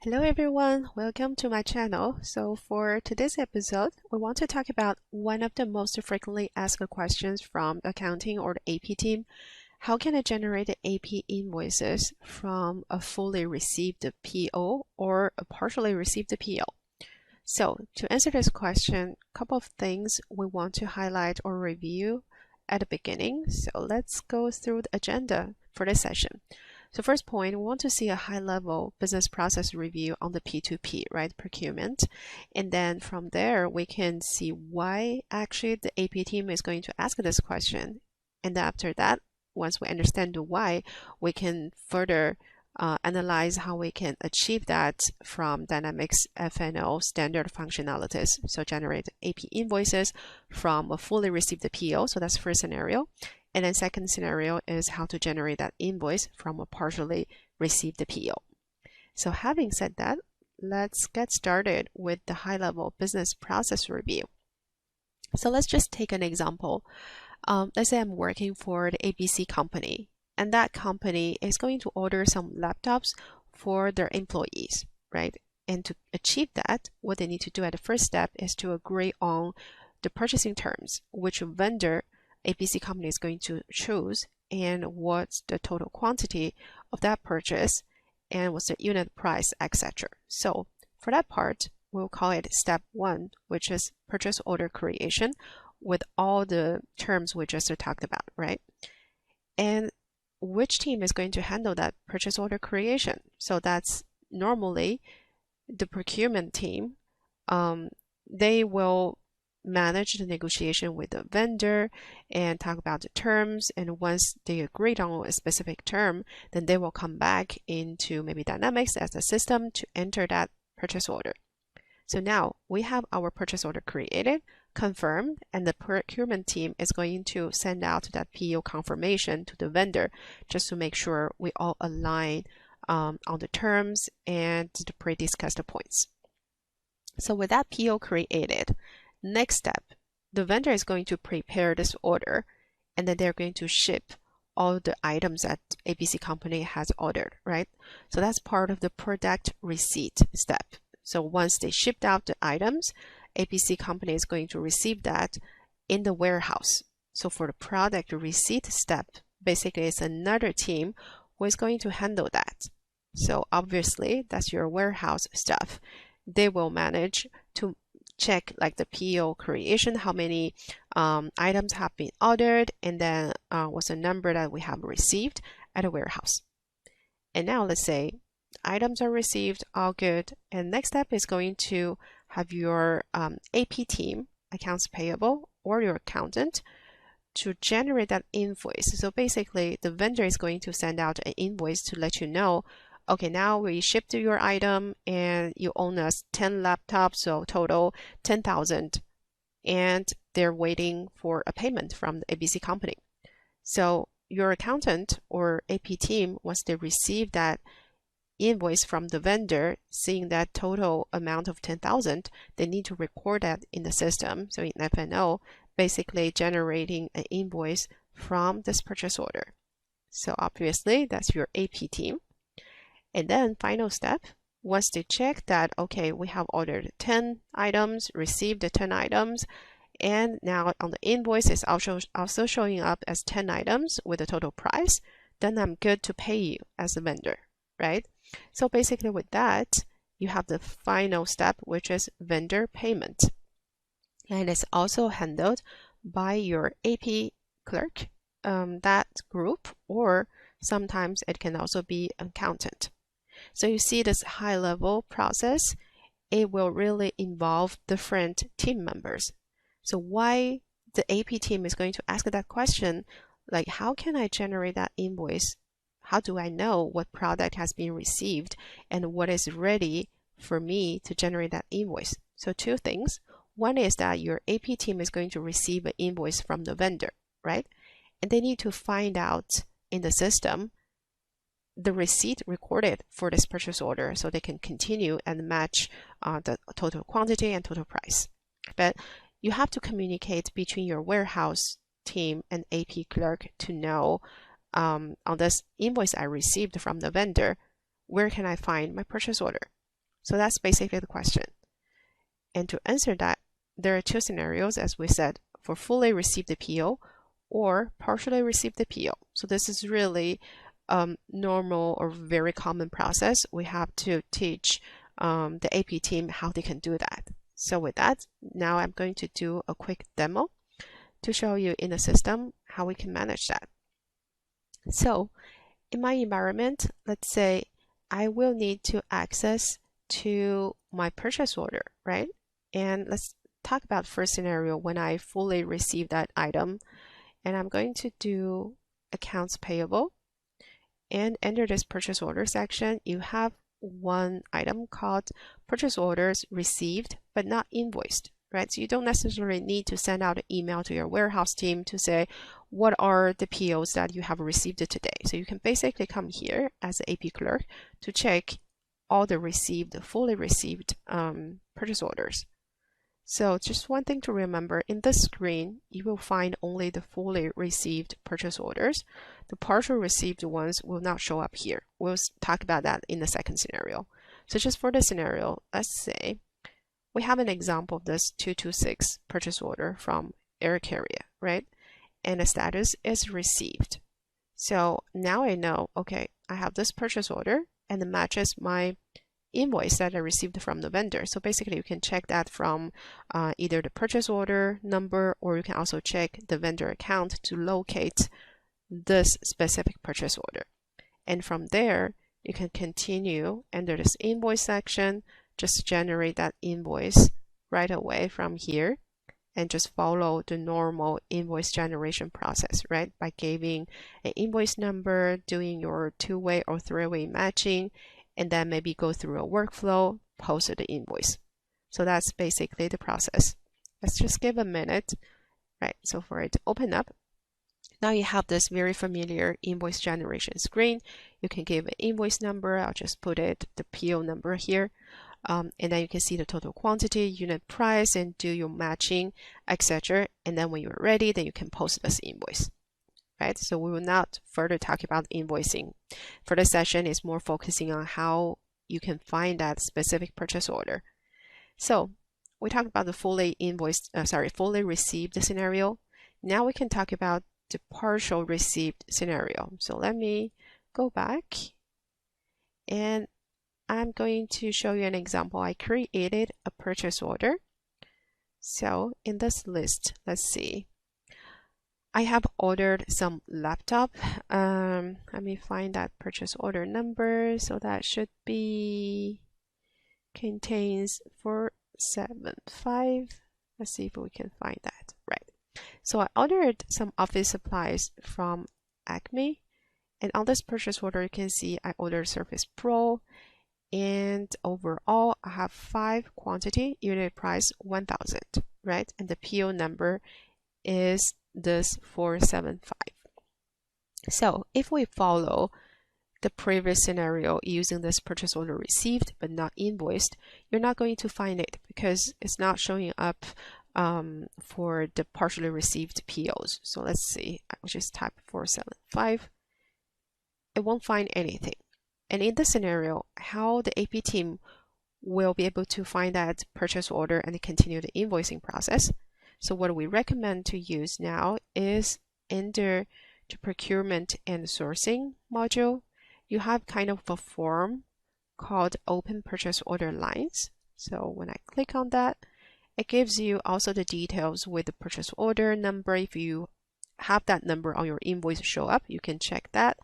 Hello everyone, welcome to my channel. So for today's episode, we want to talk about one of the most frequently asked questions from accounting or the AP team. How can I generate AP invoices from a fully received PO or a partially received PO? So to answer this question, a couple of things we want to highlight or review at the beginning. So let's go through the agenda for this session. So first point, we want to see a high-level business process review on the P2P, right, procurement. And then from there, we can see why actually the AP team is going to ask this question. And then after that, once we understand the why, we can further analyze how we can achieve that from Dynamics F&O standard functionalities. So generate AP invoices from a fully received PO. So that's first scenario. And then second scenario is how to generate that invoice from a partially received PO. So having said that, let's get started with the high-level business process review. So let's just take an example. Let's say I'm working for the ABC company, and that company is going to order some laptops for their employees, right? And to achieve that, what they need to do at the first step is to agree on the purchasing terms, which vendor ABC company is going to choose, and what's the total quantity of that purchase, and what's the unit price, etc. So for that part, we'll call it step 1, which is purchase order creation with all the terms we just talked about, right? And which team is going to handle that purchase order creation? So that's normally the procurement team. They will manage the negotiation with the vendor and talk about the terms, and once they agreed on a specific term, then they will come back into maybe Dynamics as a system to enter that purchase order. So now we have our purchase order created, confirmed, and the procurement team is going to send out that PO confirmation to the vendor just to make sure we all align on the terms and the pre-discussed points. So with that PO created, next step, the vendor is going to prepare this order, and then they're going to ship all the items that ABC company has ordered, right? So that's part of the product receipt step. So once they shipped out the items, ABC company is going to receive that in the warehouse. So for the product receipt step, basically it's another team who is going to handle that. So obviously that's your warehouse stuff. They will manage to check like the PO creation, how many items have been ordered, and then what's the number that we have received at a warehouse. And now let's say items are received, all good. And next step is going to have your AP team, accounts payable, or your accountant to generate that invoice. So basically the vendor is going to send out an invoice to let you know, okay, now we shipped your item and you own us 10 laptops, so total 10,000, and they're waiting for a payment from the ABC company. So your accountant or AP team, once they receive that invoice from the vendor, seeing that total amount of 10,000, they need to record that in the system. So in F&O, basically generating an invoice from this purchase order. So obviously that's your AP team. And then final step, once they check that, okay, we have ordered 10 items, received the 10 items, and now on the invoice is also showing up as 10 items with a total price, then I'm good to pay you as a vendor, right? So basically with that, you have the final step, which is vendor payment. And it's also handled by your AP clerk, that group, or sometimes it can also be an accountant. So you see this high-level process, it will really involve different team members. So why the AP team is going to ask that question, like how can I generate that invoice? How do I know what product has been received and what is ready for me to generate that invoice? So two things. One is that your AP team is going to receive an invoice from the vendor, right? And they need to find out in the system the receipt recorded for this purchase order so they can continue and match the total quantity and total price. But you have to communicate between your warehouse team and AP clerk to know on this invoice I received from the vendor, where can I find my purchase order? So that's basically the question. And to answer that, there are two scenarios, as we said, for fully receive the PO or partially receive the PO. So this is really normal or very common process. We have to teach the AP team how they can do that. So with that, now I'm going to do a quick demo to show you in the system how we can manage that. So in my environment, let's say I will need to access to my purchase order, right? And let's talk about first scenario when I fully receive that item. And I'm going to do accounts payable. And under this purchase order section, you have one item called purchase orders received but not invoiced, right? So you don't necessarily need to send out an email to your warehouse team to say, what are the POs that you have received today? So you can basically come here as an AP clerk to check all the fully received purchase orders. So just one thing to remember, in this screen, you will find only the fully received purchase orders. The partial received ones will not show up here. We'll talk about that in the second scenario. So just for the scenario, let's say we have an example of this 226 purchase order from air carrier, right? And the status is received. So now I know, okay, I have this purchase order and it matches my invoice that I received from the vendor. So basically you can check that from either the purchase order number, or you can also check the vendor account to locate this specific purchase order. And from there, you can continue under this invoice section, just generate that invoice right away from here and just follow the normal invoice generation process, right? By giving an invoice number, doing your two-way or three-way matching, and then maybe go through a workflow, post the invoice. So that's basically the process. Let's just give a minute, right? So for it to open up, now you have this very familiar invoice generation screen. You can give an invoice number. I'll just put it, the PO number here. And then you can see the total quantity, unit price, and do your matching, etc. And then when you're ready, then you can post this invoice. Right? So we will not further talk about invoicing. For this session, it's more focusing on how you can find that specific purchase order. So we talked about the fully received scenario. Now we can talk about the partial received scenario. So let me go back and I'm going to show you an example. I created a purchase order. So in this list, let's see. I have ordered some laptop. Let me find that purchase order number. So that should be contains 475. Let's see if we can find that. Right. So I ordered some office supplies from Acme. And on this purchase order, you can see I ordered Surface Pro. And overall, I have 5 quantity, unit price 1000, right? And the PO number is this 475. So if we follow the previous scenario using this purchase order received but not invoiced, you're not going to find it because it's not showing up for the partially received POs. So let's see, I will just type 475. It won't find anything. And in this scenario, how the AP team will be able to find that purchase order and continue the invoicing process. So what we recommend to use now is under the procurement and sourcing module, you have kind of a form called open purchase order lines. So when I click on that, it gives you also the details with the purchase order number. If you have that number on your invoice show up, you can check that,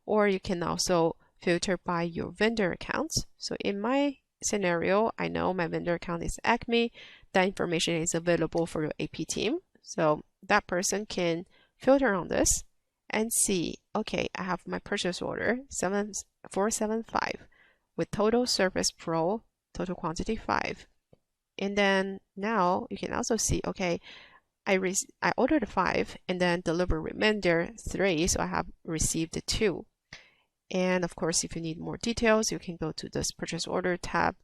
or you can also filter by your vendor accounts. So in my scenario, I know my vendor account is Acme. That information is available for your AP team. So that person can filter on this and see, okay, I have my purchase order 475 with total Surface Pro, total quantity 5. And then now you can also see, okay, I ordered 5 and then deliver remainder 3. So I have received 2. And of course, if you need more details, you can go to this purchase order tab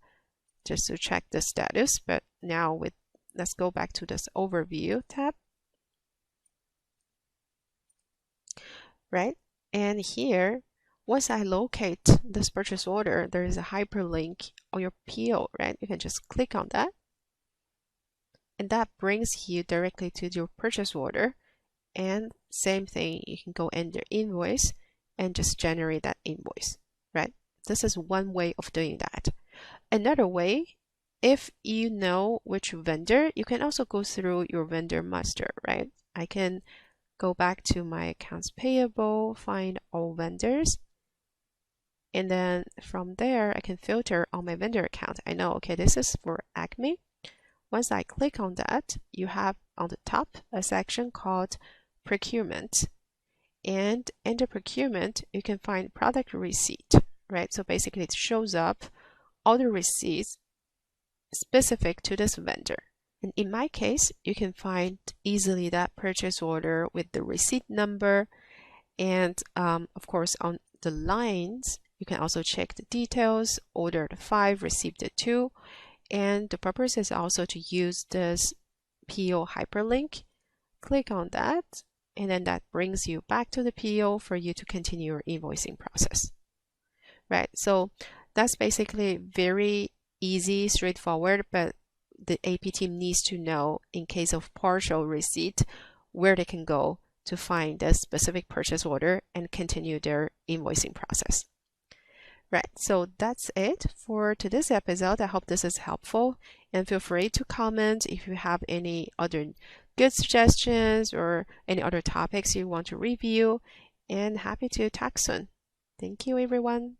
just to check the status. But now let's go back to this overview tab. Right? And here Once I locate this purchase order, there is a hyperlink on your PO, right? You can just click on that, and that brings you directly to your purchase order. And same thing, you can go under invoice and just generate that invoice, right? This is one way of doing that. Another way, if you know which vendor, you can also go through your vendor master, right? I can go back to my accounts payable, find all vendors, and then from there I can filter on my vendor account. I know, okay, this is for Acme. Once I click on that, you have on the top a section called procurement, and under procurement you can find product receipt, right? So basically it shows up all the receipts specific to this vendor. And in my case, you can find easily that purchase order with the receipt number, and of course on the lines you can also check the details: ordered 5, received 2. And the purpose is also to use this PO hyperlink. Click on that, and then that brings you back to the PO for you to continue your invoicing process, right? So that's basically very easy, straightforward, but the AP team needs to know, in case of partial receipt, where they can go to find a specific purchase order and continue their invoicing process. Right, so that's it for today's episode. I hope this is helpful, and feel free to comment if you have any other good suggestions or any other topics you want to review, and happy to talk soon. Thank you, everyone.